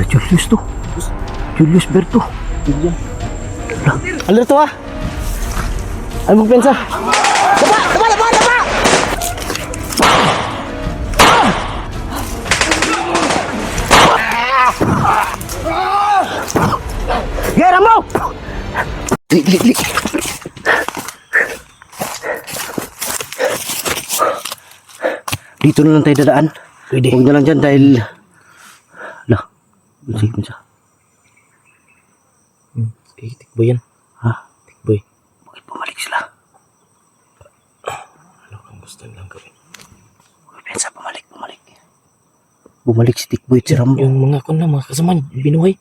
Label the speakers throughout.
Speaker 1: Sila Julius to. Julius Berto.
Speaker 2: Alerto ah. Ano magpensa? Daba! Gera mo!
Speaker 1: Dili. Dito na lang tayo dadaan.
Speaker 2: Pwede.
Speaker 1: Huwag na lang dyan dahil... Lah. Sige mo siya.
Speaker 2: Tikboy yan.
Speaker 1: Ha?
Speaker 2: Tikboy.
Speaker 1: Bakit bumalik sila?
Speaker 2: Ano kang gusto nilang gawin?
Speaker 1: Pensa, bumalik. Bumalik si Tikboy at si Rambo.
Speaker 2: Yung mga mga kasamaan, binuhay.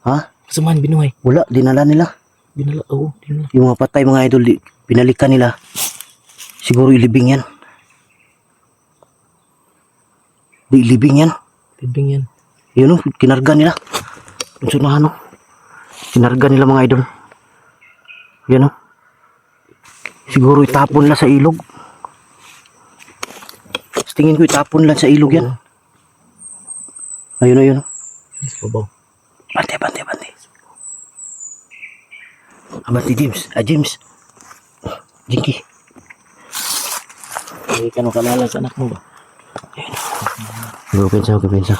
Speaker 1: Ha?
Speaker 2: Kasamaan, binuhay.
Speaker 1: Wala, dinala nila.
Speaker 2: Dinala.
Speaker 1: Yung mga patay mga idol, pinalikan nila. Siguro ilibing yan. Di ilibing yan.
Speaker 2: Libing yan.
Speaker 1: Yun o, kinarga nila. Unsunahan o. Kinarga nila mga idol. Yan o. Siguro itapon lang sa ilog. Tingin ko itapon lang sa ilog yan. Ayun.
Speaker 2: Sa babaw.
Speaker 1: Bante. Abante James. Jinky.
Speaker 2: Hindi ka nakalala sa anak mo ba?
Speaker 1: Huwag pensa.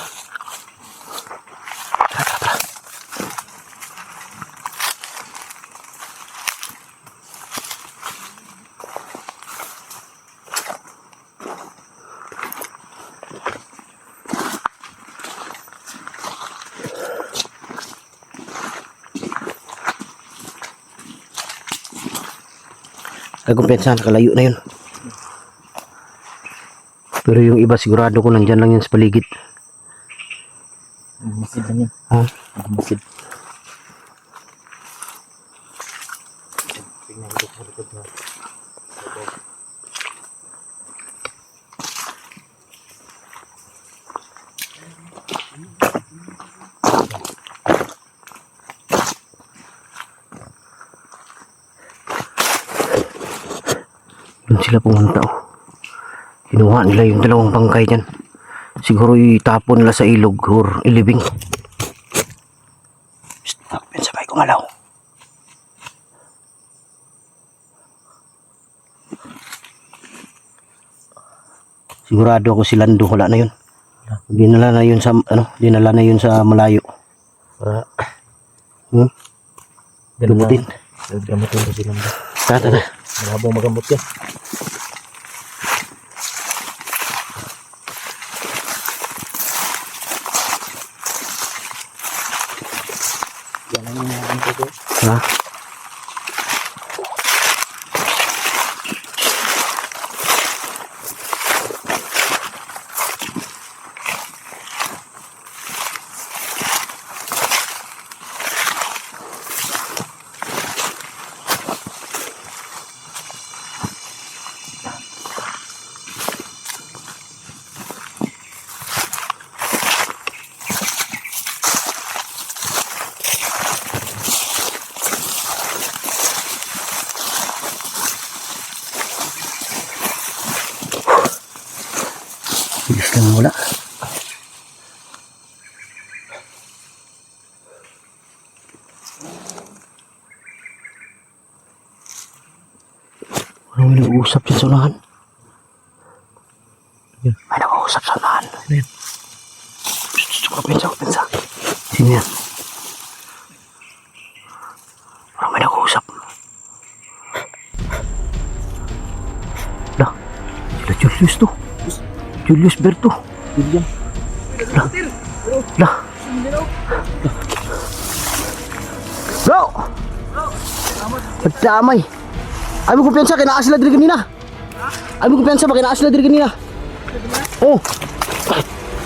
Speaker 1: Kumpensa, nakalayo na yun. Pero yung iba sigurado ko nandyan lang yan sa paligid.
Speaker 2: Masid lang yan.
Speaker 1: Ha?
Speaker 2: Masid.
Speaker 1: Doon sila pumunta oh. Kinuha nila yung dalawang bangkay dyan. Siguro itapon nila sa ilog or ilibing. Sabay kumalaw. Sigurado ako si Lando wala na yun. Dinala na yun sa malayo.
Speaker 2: Para
Speaker 1: Gamutin.
Speaker 2: Gamutin ko sila.
Speaker 1: Tata.
Speaker 2: Malabong magamot yan. Yan ang mga ko.
Speaker 1: Ha? Bilis lang wala. Walang nag-uusap sa unahan. May nag-uusap sa unahan.
Speaker 2: Ayan.
Speaker 1: Pensa. Sino yan? Parang may nag-uusap. Lah, sila Julius to. Julius Berto.
Speaker 2: William.
Speaker 1: Lah. Bro! Pagdamay. Ay mo kumpiyansa, kinaas sila diri kanina. Ay mo kumpiyansa ba, kinaas sila diri kanina. Oh.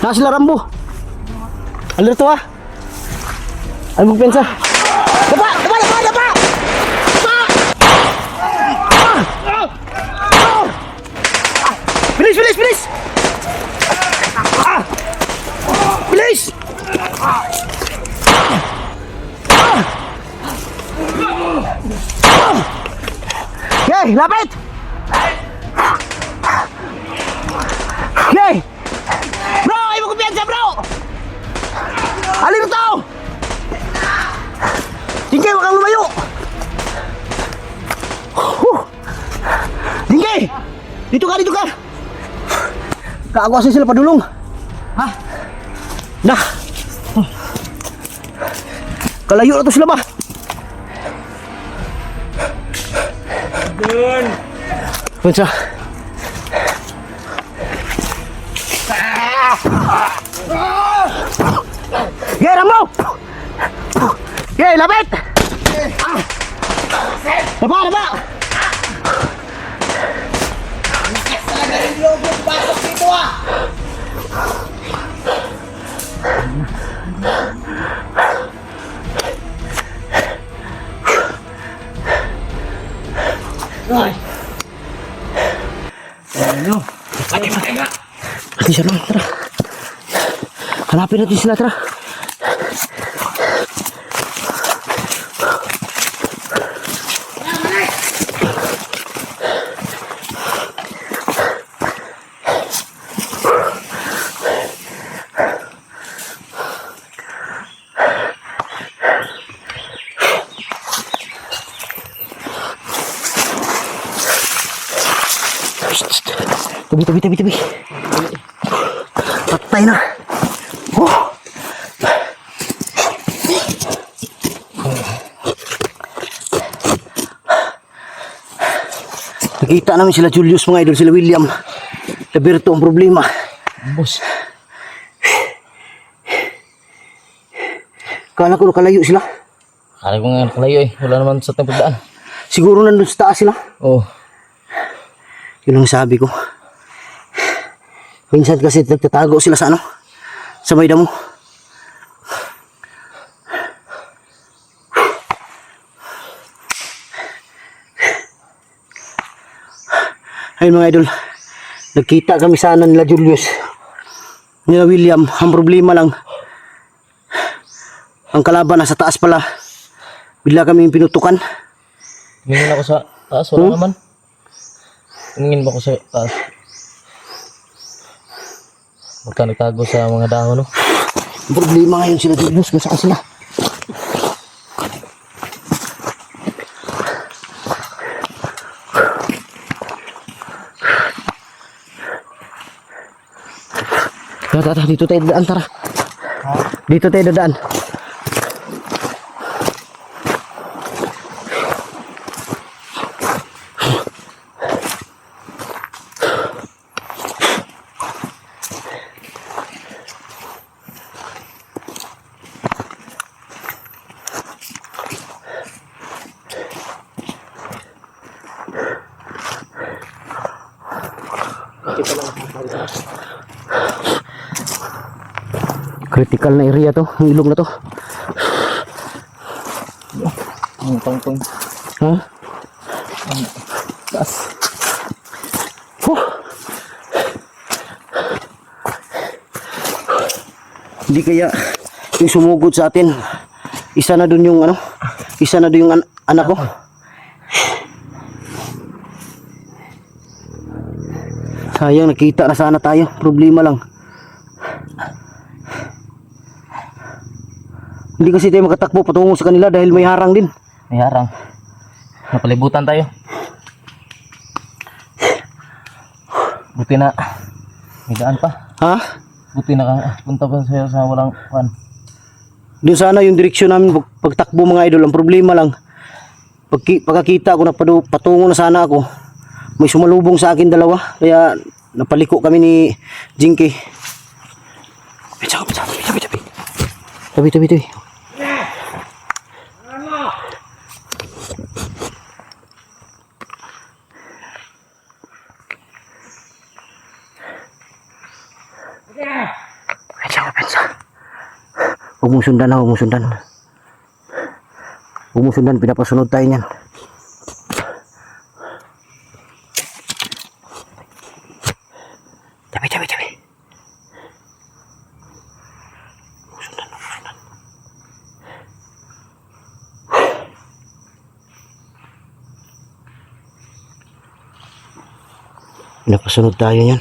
Speaker 1: Kinaas sila Rambo. Alerto ah. Ay mo kumpiyansa. Dapa! Bilis! Bilis! Yay! Lapit! Yay! Bro! Ayaw mo kumpiyansa bro! Alin to! Jingke! Dito ka, dito ka! Kaagwasin sila padulong. Ha? Nah! Kalayo na to sila ba?
Speaker 2: Dun!
Speaker 1: Punsa. Gay, Rambo! Gay, lapit! Laba, laba!
Speaker 3: Talaga rin lobo pasok dito ah. Ay. Ano?
Speaker 1: Hati siya lang, tara. Hanapin natin sila, tara. Tabi. Patay na. Oh. Nakita namin sila Julius, mga idol, sila William. Laberto ang problema.
Speaker 2: Boss.
Speaker 1: Kala ko nakalayo sila.
Speaker 2: Kala ko nga nakalayo eh. Wala naman sa tayong pagdaan.
Speaker 1: Siguro nandun sa taas sila.
Speaker 2: Oh.
Speaker 1: Yun ang sabi ko. Minsan kasi nagtatago sila sa ano? Sa may damo. Ayun mga idol. Nagkita kami sana nila Julius. Nila William. Ang problema lang. Ang kalaban nasa taas pala. Bigla kami pinutukan.
Speaker 2: Tumingin ako sa taas. Wala naman. Tumingin ba ako sa taas? Baka nagtago sa mga dahon, no?
Speaker 1: Ang problema ngayon sila Julius. Kung saan sila? Tara, dito tayo dadaan, tara. Dito tayo dadaan. Critical na area to, ang ilog na to.
Speaker 2: Ang tongtong.
Speaker 1: Ha?
Speaker 2: Taas.
Speaker 1: Hindi kaya yung sumugod sa atin, isa na dun yung ano, isa na dun yung anak ko. Sayang, nakita na sana tayo, problema lang. Hindi kasi tayo makatakbo patungo sa kanila dahil may harang din.
Speaker 2: May harang. Napalibutan tayo. Buti na. May daan pa.
Speaker 1: Ha?
Speaker 2: Buti na punta pa sa'yo sa walang pan.
Speaker 1: Doon sana yung direksyon namin pagtakbo mga idol. Ang problema lang, pagkakita ko na patungo na sana ako, may sumalubong sa akin dalawa. Kaya napaliko kami ni Jinky. Tabi. Huwag mong sundan ha, huwag mong sundan. Huwag mong sundan, pinapasunod tayo niyan. Tabi. Huwag sundan. Pinapasunod tayo niyan.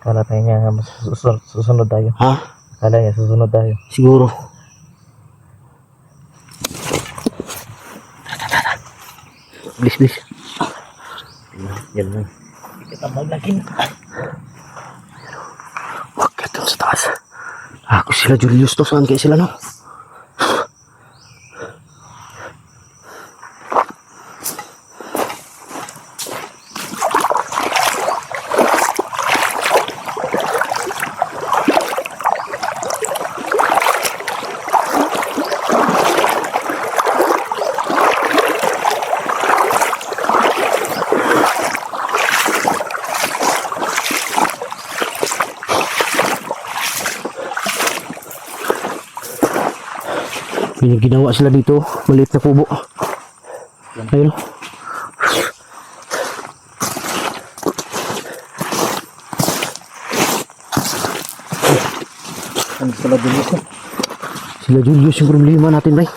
Speaker 2: Kala tayo niya susunod tayo.
Speaker 1: Ha?
Speaker 2: Kala niya susunod tayo.
Speaker 1: Siguro. Bilis, bilis.
Speaker 2: Yan lang. Kita maglagin.
Speaker 1: Bakit dun sa taas? Ako sila Julius to. Saan kaya sila no? May ginawa sila dito, maliit na kubo. Ayun.
Speaker 2: Ano sila Julius?
Speaker 1: Sila Julius yung problema natin, bay.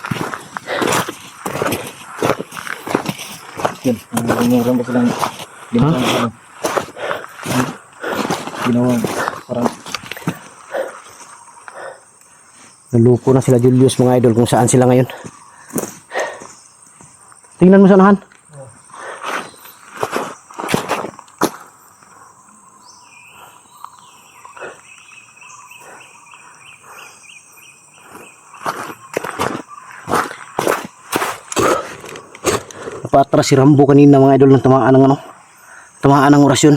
Speaker 2: Yan. Meron ba silang ginawa parang
Speaker 1: Naluko na sila Julius mga idol kung saan sila ngayon. Tingnan mo sa unahan. Napatras si Rambo kanina mga idol ng tamaan ng tamaan ng orasyon.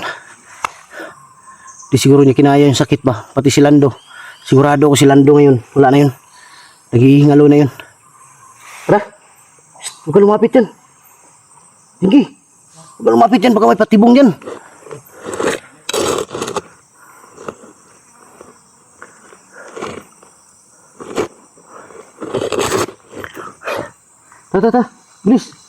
Speaker 1: Di siguro niya kinaya yung sakit ba, pati si Lando. Sigurado ko si Lando ngayon. Wala na yun. Naghihingalo na yun. Tara. Huwag ka lumapit yan. Hindi. Huwag ka lumapit yan. Baka may patibong yan. Ta. Bilis.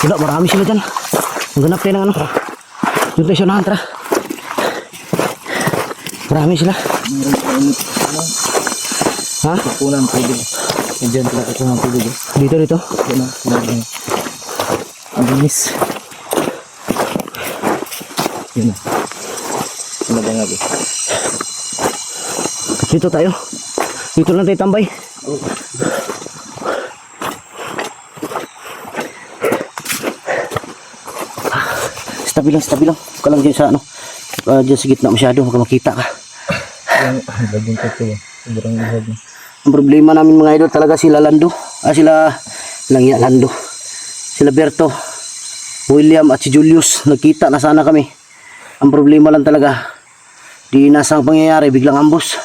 Speaker 1: Wala, marami sila dyan. Maghanap tayo ng ano. Doon tayo siya nahan, tara. Marami sila. Ha?
Speaker 2: kukunan tubig. Diyan pala kukunan tubig.
Speaker 1: Dito.
Speaker 2: Yan na. Ang bilis. Yan na. Sinabangag eh.
Speaker 1: Dito tayo. Dito lang tayo tambay. Stabil lang. Huwag ka lang dyan sa ano. Dyan sa gitna masyado. Huwag ka makita ka.
Speaker 2: Laging ko ito. Sobrang ihod na.
Speaker 1: Ang problema namin mga idol talaga sila Lando. Sila Lando. Sila Berto, William at si Julius. Nagkita na sana kami. Ang problema lang talaga. Di nasa pangyayari. Biglang ambos.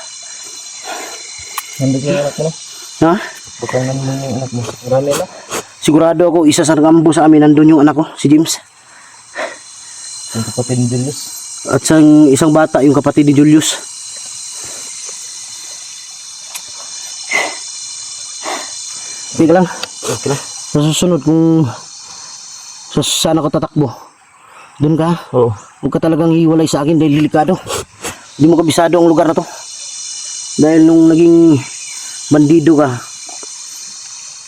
Speaker 2: Nandun yung anak mo na?
Speaker 1: Ha?
Speaker 2: Bukang naman yung anak mo. Marami na.
Speaker 1: Sigurado ako isa sa nangambos sa amin. Nandun yung anak ko. Si James.
Speaker 2: Yung kapatid ni Julius.
Speaker 1: At sa isang bata, yung kapatid ni Julius. Teka lang.
Speaker 2: Okay lang.
Speaker 1: Sa susunod kung saan ako tatakbo, doon ka.
Speaker 2: Oo.
Speaker 1: Huwag ka talagang hiwalay sa akin dahil delikado. Hindi mo kabisado ang lugar na to. Dahil nung naging bandido ka,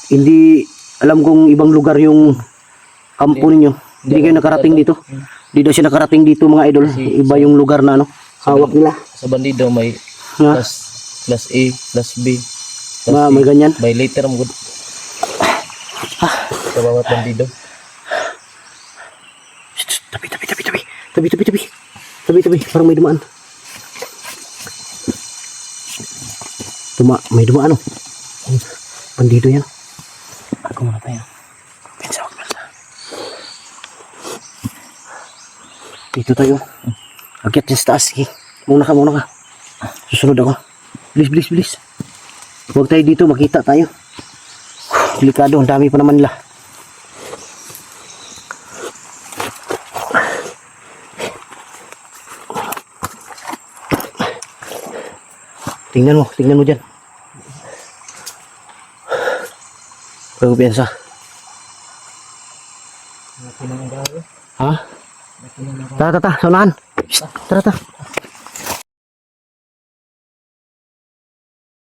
Speaker 1: hindi alam kung ibang lugar yung kampo ninyo. Hindi kayo nakarating dito. Hindi daw siya nakarating dito mga idol. Iba yung lugar na ano, hawak nila.
Speaker 2: Sa bandido may
Speaker 1: Ha?
Speaker 2: class A, class B, class
Speaker 1: May ganyan.
Speaker 2: By later mo good. Sa bawat bandido.
Speaker 1: Tabi. Tabi. Parang may dumaan. May dumaan oh. Bandido yan. Ako muna tayo. Pensa. Dito tayo. Akyat din sa taas. Sige. Muna ka. Susunod ako. Bilis. Huwag tayo dito. Makita tayo. Delikado. Ang dami pa naman nila. Tingnan mo dyan. Huwag kumpiyansa. Ha? Tara, sa unahan. Shh, tara.